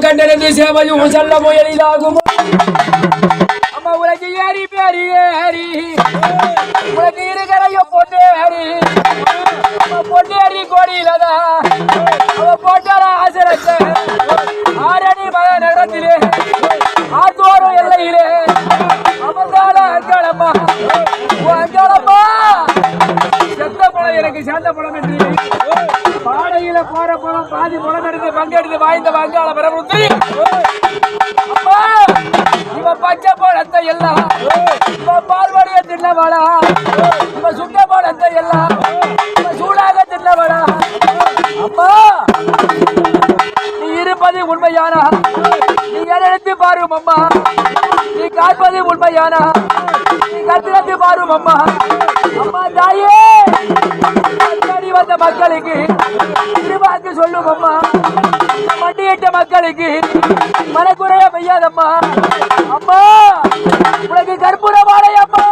கண்டனது சேவையும் செல்ல முயலிலாகும் அம்மா உலகு ஏறி பேரி ஏறி உலகு இருக்கிறையோ பொன்னேரி பொன்னேரி கோடியிலதா அவ போட்டார ஆசிரத்தை ஆரணி மகநகரத்திலே ஆத்தோறும் எல்லையிலே அமர்ந்தால அங்காளம்மா அங்காளம்மா செத்த பழம் எனக்கு சேர்ந்த பழம் என்று பாடையில போற பழம் பாதி பழம் எடுத்து பங்கெடுத்து வாய்ந்த வங்காள பிரபுத்திரி அம்மா இவ பச்சை பழத்தை எல்லாம் இவ பால்வடிய தின்னவளா இவ சுட்ட பழத்தை எல்லாம் இவ சூடாக தின்னவளா அம்மா நீ இருப்பது உண்மையானா நீ எடுத்து பாரும் அம்மா நீ காப்பது உண்மையானா நீ கத்திரத்து பாரும் அம்மா அம்மா தாயே வந்த மக்களுக்கு திருவாக்கு சொல்லும் அம்மா மண்டியிட்ட மக்களுக்கு மனக்குறைய பெய்யாதம்மா அம்மா உனக்கு கற்பூர வாழை அம்மா